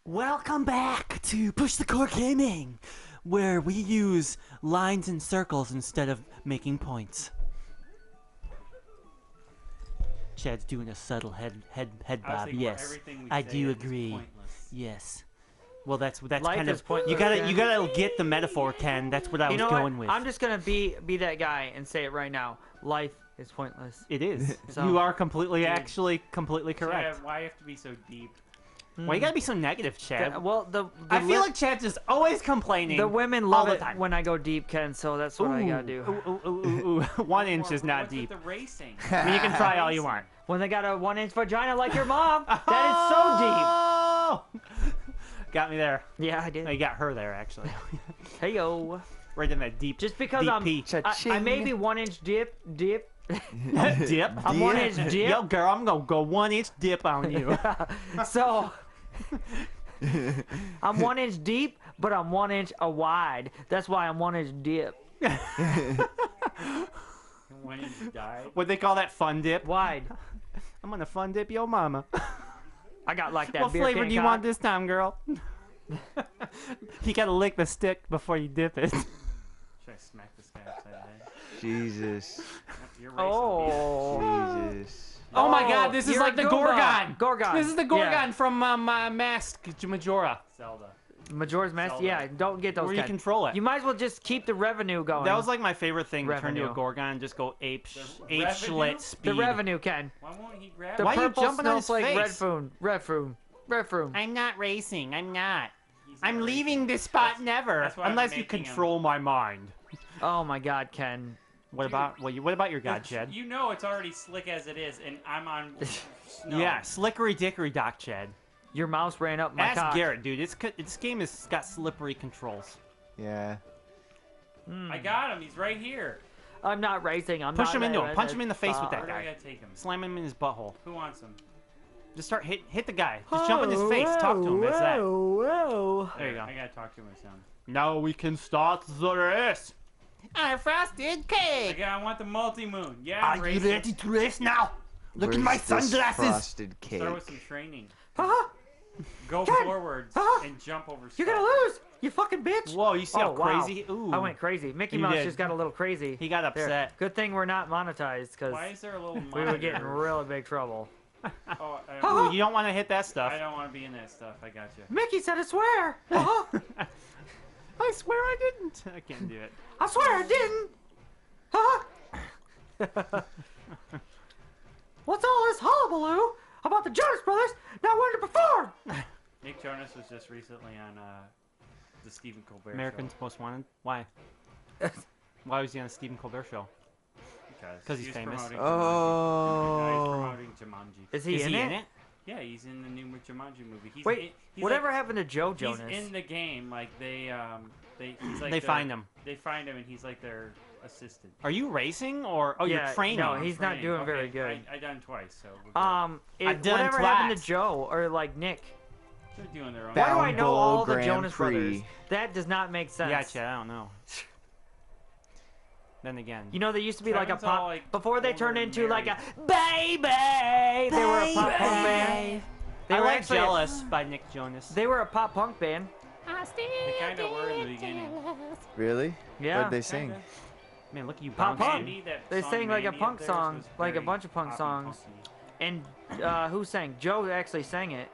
Welcome back to Push the Core Gaming, where we use lines and circles instead of making points. Chad's doing a subtle head bob. Yes, I do agree. Yes. Well, that's kind of you gotta get the metaphor, Ken. That's what I was going with. I'm just gonna be that guy and say it right now. Life is pointless. It is. So, you are completely correct. Chad, why you have to be so deep? Why you gotta be so negative, Chad? Well, I feel like Chad's just always complaining. The women love it when I go deep, Ken. So that's what I gotta do. Ooh. 1 inch is not deep. What's with the racing? I mean, you can try all you want. When they got a 1-inch vagina like your mom, that is so deep. Got me there. Yeah, I did. You got her there, actually. Hey-yo. Right in that deep. Just because deep I may be 1-inch dip. Dip? I'm 1-inch dip. Yo, girl, I'm gonna go 1-inch dip on you. So I'm 1-inch deep, but I'm 1 inch wide. That's why I'm 1-inch dip. 1 inch dive. What they call that? Fun dip? Wide. I'm gonna fun dip yo mama. I got like that. What flavor do you want this time, girl? You gotta lick the stick before you dip it. Should I smack this guy upside the head? Jesus. You're racing. Jesus. Oh my God! This is like the Gorgon. Gorgon. This is the Gorgon from Mask Majora. Zelda. Majora's Mask. Zelda. Yeah, don't get those. Where you control it. You might as well just keep the revenue going. That was like my favorite thing. Turn to a Gorgon and just go ape schlit speed. The revenue, Ken. Why won't he grab the it? Why are you purple jumping on his snowflake face? Red Froom. I'm not racing. I'm not. I'm leaving this spot never, unless you control my mind. Oh my God, Ken. What about your God, Chad? You know it's already slick as it is, and I'm on snow. Yeah, slickery dickory dock, Chad. Your mouse ran up my cock. Ask Garrett, dude. This game has got slippery controls. Yeah. I got him. He's right here. I'm not racing. Push him into him. Punch him in the face with that Where do I guy. gotta take him? Slam him in his butthole. Who wants him? Just start hit the guy. Just jump in his face. Talk to him. That's that. Whoa. There you go. I gotta talk to him or something. Now we can start the race. I'm frosted cake. I want the multi-moon. Yeah, Are you ready to race now? Look at my sunglasses. Frosted cake. Start with some training. Haha. Go forwards and jump over stuff. You're gonna lose, you fucking bitch. Whoa, you see how wow. crazy? Ooh. I went crazy. Mickey Mouse just got a little crazy. He got upset. There. Good thing we're not monetized, because Why is there a little we would get in really big trouble. Oh, Ooh, you don't want to hit that stuff. I don't want to be in that stuff. I got you. Mickey said I swear. I swear I didn't. I can't do it. I swear I didn't. What's all this hullabaloo about the Jonas Brothers not wanting to perform? Nick Jonas was just recently on the Stephen Colbert Americans Show. Most Wanted? Why? Why was he on the Stephen Colbert Show? Because he's famous. Oh. He's promoting Jumanji. Is he in it? Yeah, he's in the new Jumanji movie. Wait, whatever happened to Joe Jonas? He's in the game. Like he's like they find him. They find him, and he's like their assistant. Are you racing or you're training? No, he's not doing very good. I done twice, so. Whatever happened to Joe or like Nick? They're doing their own. Why do I know all the Grand Jonas Prix. Brothers? That does not make sense. Yeah, Chad, I don't know. Then again, you know, they used to be like a pop like before they turned into like a baby. They were a pop punk band. They were like Jealous by Nick Jonas. They were a pop punk band. They kind of were in the beginning. Really? Yeah. What'd they sing? Kinda. Man, look at you Pop bouncing. punk. They sang like a punk song, like a bunch of punk songs. And who sang? Joe actually sang it.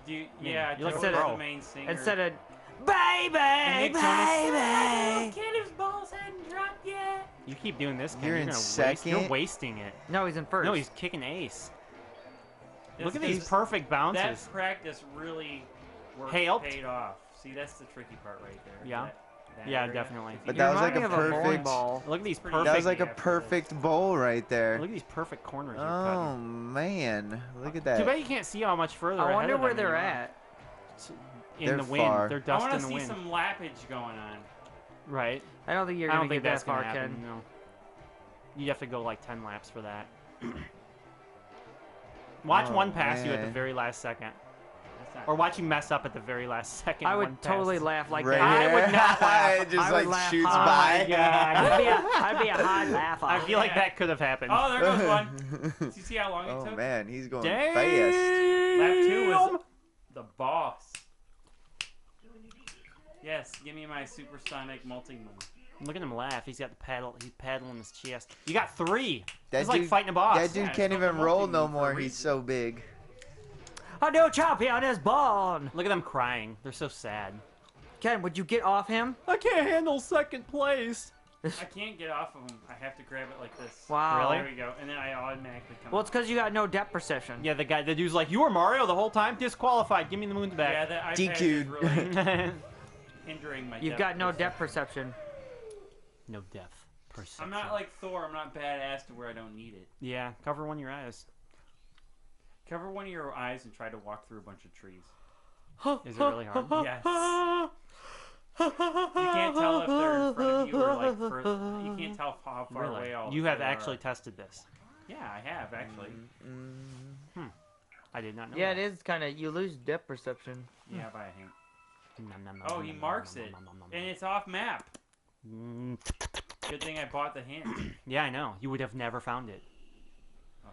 Yeah, you look Joe like was the main singer. Instead of baby, Nick baby. Kid, his balls hadn't dropped yet. You keep doing this, Ken. You're in second. You're wasting it. No, he's in first. No, he's kicking ace. Look at This- these perfect bounces. That practice really paid off. See, that's the tricky part right there. Yeah. That Yeah, area. definitely. But You're that was like a reminding me of bowling perfect. ball. Look at these Pretty- perfect. That was like a after perfect bowl right there. Look at these perfect corners you're Oh cutting. man, look at Too bad that. you can't see how much further. I ahead wonder of where them they're you are. at. In They're the wind. far. They're I dust want in to the see wind. some lappage going on. Right. I don't think you're I gonna don't think get that's that far, gonna happen. Ken. No. You have to go like 10 laps for that. Watch Oh, one pass you at the man. very last second. That's not Or watch you mess up at the very last second. I one would pass. totally laugh like Right that. here. I would not laugh. It just I would like laugh shoots hard. by. I'd be a hard laugher. I feel like that could have happened. Oh, there goes one. Did you see how long it Oh took? man, he's going Damn. fast. Lap 2 was the boss. Yes, give me my supersonic multi-move. Look at him laugh. He's got the paddle. He's paddling his chest. You got 3. That It's like dude- fighting a boss. That dude Yeah, can't it's called even the roll multi-move no for a more. He's reason. so big. A new champion is born. Look at them crying. They're so sad. Ken, would you get off him? I can't handle second place. I can't get off of him. I have to grab it like this. Wow. Really? There we go. And then I automatically come Well, it's off. because you got no depth perception. Yeah, the dude's like, you were Mario the whole time? Disqualified. Give me the moons Yeah, back. that iPad DQ'd. is really hindering my You've depth got no perception. depth perception. No depth perception. I'm not like Thor. I'm not badass to where I don't need it. Yeah, cover one of your eyes. Cover one of your eyes and try to walk through a bunch of trees. Is it really hard? Yes. You can't tell if they're in front of you or like further. You can't tell how far Really? away all. You have they actually are. tested this. Yeah, I have actually. I did not know. Yeah, that. it is kind of, you lose depth perception. Yeah, by a hint. Nom, nom, nom, Oh, nom, he nom, marks nom, it, nom, nom, nom, and it's off map. nom. Good thing I bought the hint. Yeah, I know. You would have never found it.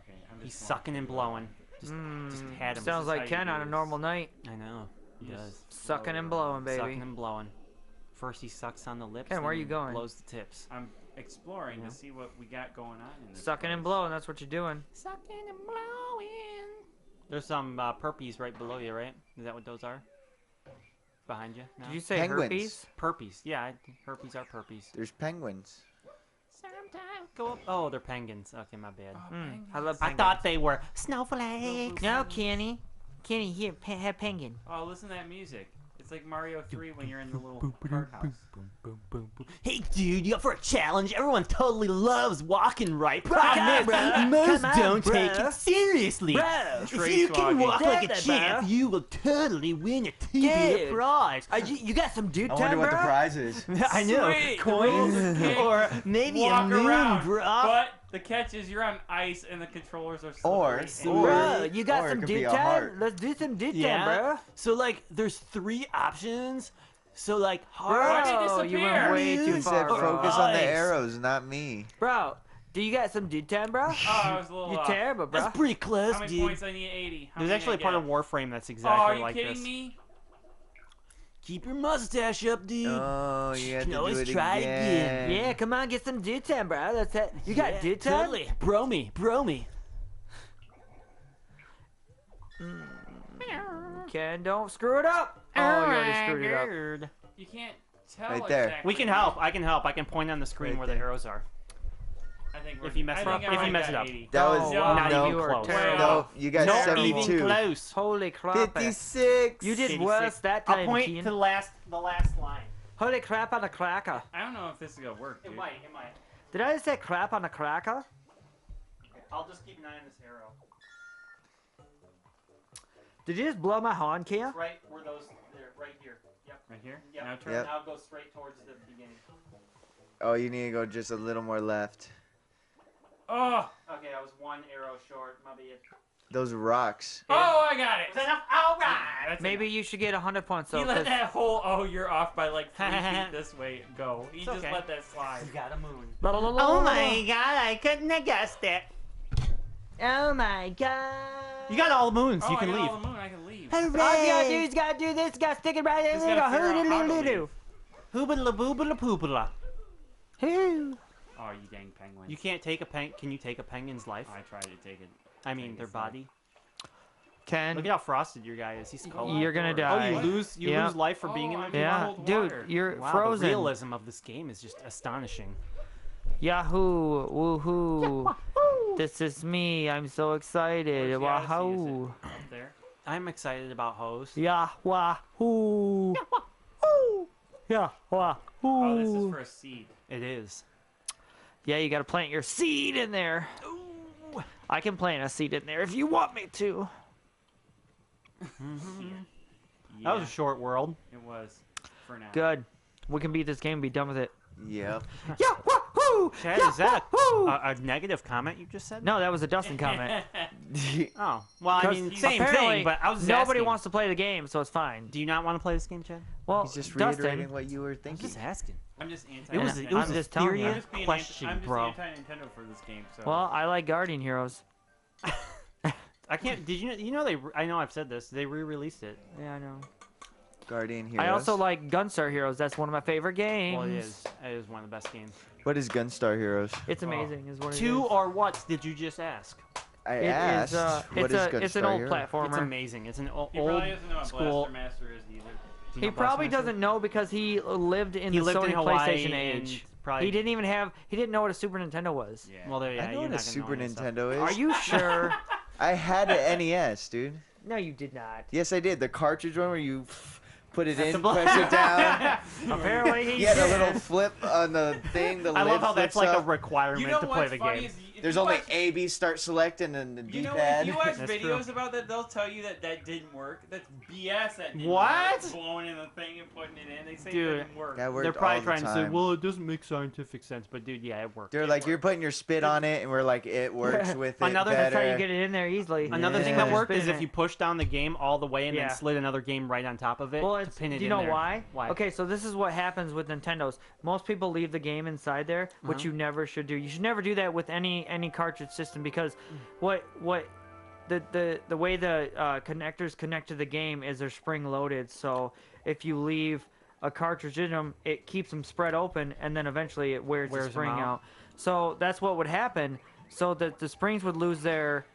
Okay, I'm He's just sucking and blowing. Just had him. Sounds is like how you Ken do on a this. normal night. I know. He Yes. does. Sucking and blowing, baby. Sucking and blowing. First he sucks on the lips. Ken, where then you going? Blows the tips. I'm exploring Yeah. to see what we got going on in this. Sucking and place. blowing, that's what you're doing. Sucking and blowing. There's some perpies right below you, right? Is that what those are? Behind you? No? Did you say Penguins. herpes? Perpies. Yeah, herpies are perpies. There's penguins. Sometimes go up. Oh, they're penguins. Okay, my bad. I love I penguins. thought they were snowflakes. No, Kenny. Kenny, here, have penguin. Oh, listen to that music. It's like Mario 3 when you're in the little cart house. Hey, dude, you up for a challenge? Everyone totally loves walking right. Come Problem on, is, bro. most Come on, don't bro. take it seriously. Bro. If Trace you can walking. walk like a Bro. champ, you will totally win a TV Dude. prize. You got some dude I time, wonder what the bro? prize is. I know, Sweet. coins, Okay. or maybe a Walk moon, around, bro. but the catch is you're on ice and the controllers are Or- slippery. or- Bro, you got Or it some could be dude a time? heart. Let's do some dude Yeah. time, bro. So like, there's 3 options. So like, Why'd he Bro, you went disappear? way too He far, said bro. focus on the Nice. arrows, not me. Bro, do you got some dude time, bro? Oh, I was a little You're off. terrible, bro. That's pretty close, How many dude. points I need? 80. How There's many actually I a part get? of Warframe that's Oh, exactly are you like kidding this. me? Keep your mustache up, dude. Oh, you have can to do always it try again. Yeah, come on, get some dude time, bro. That's it. You got Yeah, dude time? Totally. Bro me. Ken, don't screw it up. Oh, you already screwed it up. Up. You can't tell Right there. exactly. We can help. I can help. I can point on the screen Right where there. the arrows are. I think If you mess it up- if you mess it up. 80. That was Oh, wow. Not no, even you were close. terrible. no. You got Not 72. even close. Holy crap. 56. You did 86. worse that time, I'll point Keen. to the last line. Holy crap on a cracker. I don't know if this is gonna work, dude. It might. Did I just say crap on a cracker? I'll just keep an eye on this arrow. Did you just blow my horn, Ken? Right where those. There. Right here. Yep. Right here? Yep. Now turn. Yep. Now go straight towards the beginning. Oh, you need to go just a little more left. Oh! Okay, I was 1 arrow short. My bad. Those rocks. Oh, I got it! Is that enough? All right. That's Maybe you should get 100 points, He though. let 'cause- that whole, oh, you're off by like 3 feet this way go. He It's just okay. let that slide. You got a moon. La, la, la, la, Oh la, my god, I couldn't have guessed it. Oh my god. You got all the moons. Oh, you can I got leave. all the moon. I can leave. All you gotta do is gotta do this, gotta stick it right in Just there. gotta figure out how to leave. Hoobala boobala poopala. Hoo. Oh, you dang penguin. You can't take a Can you take a penguin's life? I tried to take it. I mean, their penguin's life. body. Ken, Look at how frosted your guy is. He's cold. you're gonna Oh, die. you lose Yeah. life for being in Oh, there. I Yeah, Cold dude, water. you're Wow, frozen. the realism of this game is just astonishing. Yahoo! Woohoo! This is me. I'm so excited. Where's the Odyssey? Is Wahoo! it up there? I'm excited about host. Yeah, wahoo! Yeah, wahoo! Oh, this is for a seed. It is. Yeah, you gotta plant your seed in there. I can plant a seed in there if you want me to. That was a short world. It was. For now. Good. We can beat this game and be done with it. Yep. Yeah, wahoo! Chad, Yeah, is that wahoo! a negative comment you just said? No, that was a Dustin comment. Oh, well, I 'Cause mean, same apparently thing, but I was just nobody asking. wants to play the game, so it's fine. Do you not want to play this game, Chad? Well, He's just Dustin, reiterating what you were I'm thinking. just asking. I'm just anti. It was I'm a just telling you. serious question, I'm just bro. anti-Nintendo for this game. So. well, I like Guardian Heroes. I can't. Did you know? You know they. I know I've said this. They re-released it. Yeah, I know. Guardian Heroes. I also like Gunstar Heroes. That's one of my favorite games. Well, it is. It is one of the best games. What is Gunstar Heroes? It's amazing. Is what it is. Two or what did you just ask? I It asked. is, What is Gunstar it's an old Heroes? platformer. It's amazing. It's an old He probably doesn't know what school. Blaster Master is either. Do you He know probably Blaster Master? doesn't know because he lived in He the lived Sony in Hawaii PlayStation and age. probably- He didn't know what a Super Nintendo was. Yeah. Well, there, yeah, I know you're what a not gonna Super know any stuff. Nintendo is. Are you sure? I had an NES, dude. No, you did not. Yes, I did. The cartridge one where you put it That's in, the press it down. Apparently he You had a did. little flip on the thing. The I lid love how that's flips like a up. requirement You know to play what's the funny game. is if There's you only watch- A, B, start selecting, and the You know, D-pad. if you watch That's videos true. about that, they'll tell you that didn't work. That's BS. That didn't What? Work. Blowing in the thing and putting it in. They say Dude, it didn't work. That worked They're probably all the trying to say, time. well, it doesn't make scientific sense, but dude, yeah, it worked. They're like, you're putting your spit on it, and we're like, it works with it Another- That's better. how you get it in there easily. Another thing Yeah. that worked Spin is in if it. you push down the game all the way and Yeah. then slid another game right on top of it Well, to it's, pin it do you in know there. why? Why? Okay, so this is what happens with Nintendos. Most people leave the game inside there, which you never should do. You should never do that with any cartridge system because what the way the connectors connect to the game is they're spring loaded. So if you leave a cartridge in them, it keeps them spread open, and then eventually it wears the Wears them spring out. out. So that's what would happen. So that the springs would lose their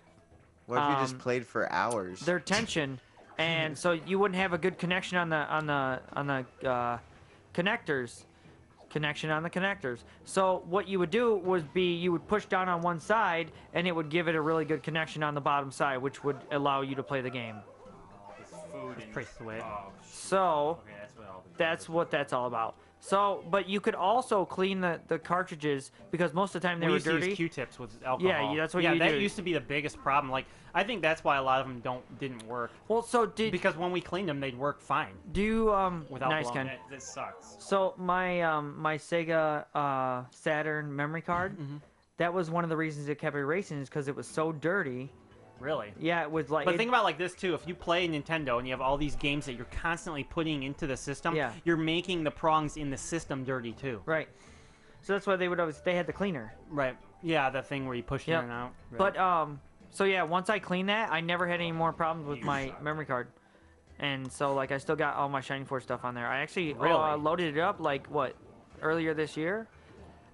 What if you just played for hours? tension, and so you wouldn't have a good connection on the connectors. Connection on the connectors. So what you would do would be you would push down on one side, and it would give it a really good connection on the bottom side, which would allow you to play the game. This food and pretty sweet. Oh, So okay, that's what all the that's what that's all about. So, but you could also clean the cartridges because most of the time they We were used to dirty. use Q-tips with alcohol. Yeah, that's what yeah, you that do. used to be the biggest problem. Like, I think that's why a lot of them didn't work. Well, so Because when we cleaned them, they'd work fine. do you Without nice blowing. Ken. That sucks. So my my Sega Saturn memory card, that was one of the reasons it kept erasing is because it was so dirty. Really. Yeah, it was like. But think about it like this too. If you play Nintendo and you have all these games that you're constantly putting into the system, Yeah. you're making the prongs in the system dirty too. Right. So that's why they had the cleaner. Right. Yeah, that thing where you push Yep. in and out. Right. But so yeah, once I cleaned that, I never had any more problems with my memory card. And so like I still got all my Shining Force stuff on there. I actually Really? loaded it up like earlier this year.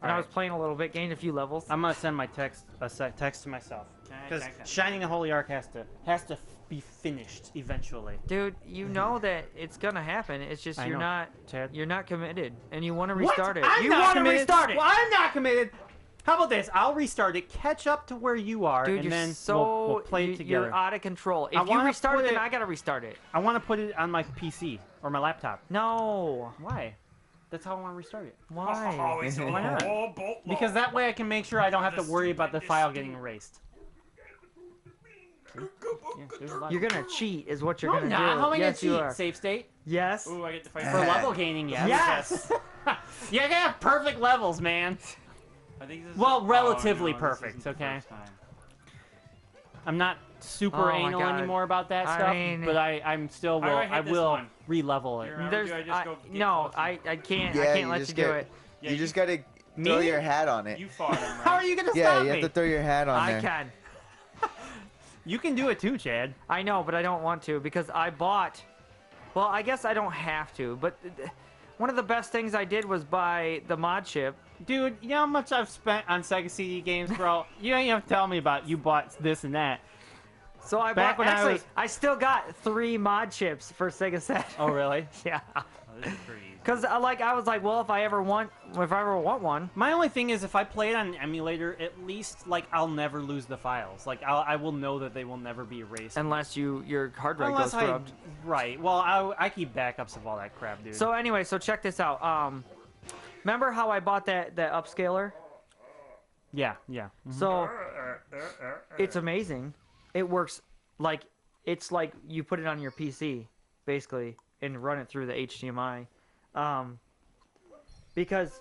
And I was Alright. playing a little bit, gained a few levels. I'm gonna send my text to myself because Okay. Shining the Holy Ark has to be finished eventually. Dude, you know that it's gonna happen. It's just I you're know. not Chad. you're not committed, and you want to restart it. I'm You not want to committed. restart it. Well, I'm not committed. How about this? I'll restart it, catch up to where you are, Dude, and you're then so we'll play it together. you're out of control. If I you wanna restart it, put then it- I gotta restart it. I want to put it on my PC or my laptop. No. Why? That's how I want to restart it. Why? Oh, he's Why not? Because that way I can make sure I don't have to worry about the file getting erased. Yeah, there's a lot. You're gonna cheat, is what you're No, gonna I'm not. do. How am I yes, gonna you cheat? are. Save state? Yes. Ooh, I get to fight For level gaining, yes. Yes. You gotta have perfect levels, man. I think this is Well, relatively no, this perfect, isn't the okay? first time. I'm not super Oh my anal God. anymore about that I stuff, mean- but I'm still will. Alright, hit I this will one. re-level it. Here, how There's, would you just go get no, closer? I can't. Yeah, I you can't let you just do get- it. Yeah, you just gotta throw Me? your hat on it. You fought him, right? How are you gonna Yeah, stop you me? have to throw your hat on I there. can. You can do it too, Chad. I know, but I don't want to because I bought. Well, I guess I don't have to, but one of the best things I did was buy the mod chip. Dude, you know how much I've spent on Sega CD games, bro? You ain't have to tell me about you bought this and that. So I Back bought. when I Actually, was- I still got 3 mod chips for Sega Saturn. Oh, really? Yeah. Oh, this is pretty easy. Because I was like, well, if I ever want one, My only thing is if I play it on an emulator, at least, like, I'll never lose the files. Like, I will know that they will never be erased. unless your hard drive Unless goes corrupt. Right. Well, I keep backups of all that crap, dude. So anyway, so check this out. Remember how I bought that upscaler? yeah, yeah. Mhm. So it's amazing. It works like it's like you put it on your PC basically and run it through the HDMI. Because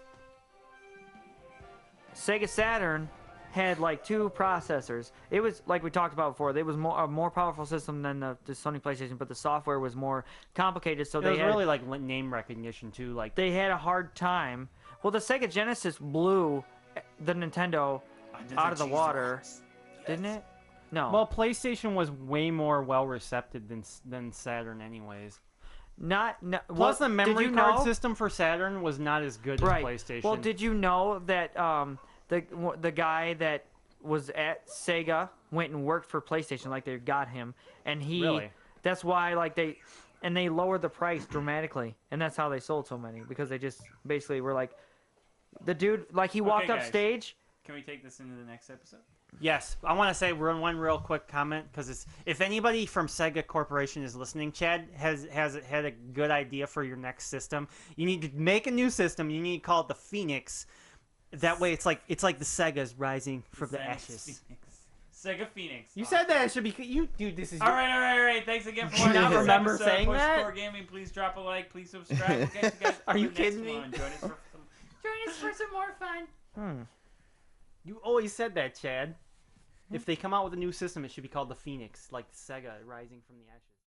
Sega Saturn had like 2 processors. It was like we talked about before. It was a more powerful system than the Sony PlayStation, but the software was more complicated. So It they was had, really like name recognition too. Like, they had a hard time. Well, the Sega Genesis blew the Nintendo out of the water, didn't it? No. well, PlayStation was way more well receptive than Saturn, anyways. Plus, the memory card know? system for Saturn was not as good as PlayStation. Well, did you know that the guy that was at Sega went and worked for PlayStation, like they got him, and he Really? That's why they lowered the price dramatically, and that's how they sold so many, because they just basically were like, the dude, like, he walked up stage. Can we take this into the next episode? Yes, I want to say one real quick comment, because if anybody from Sega Corporation is listening, Chad has had a good idea for your next system. You need to make a new system. You need to call it the Phoenix. That way, it's like the Sega's rising from the ashes. Sega Phoenix. You said that it should be dude. This is all right. Thanks again for watching. Do you not remember saying Push that? Score Gaming. Please drop a like. Please subscribe. We'll get you guys. Are you kidding me? Join us for some more fun. You always said that, Chad. If they come out with a new system, it should be called the Phoenix, like Sega rising from the ashes.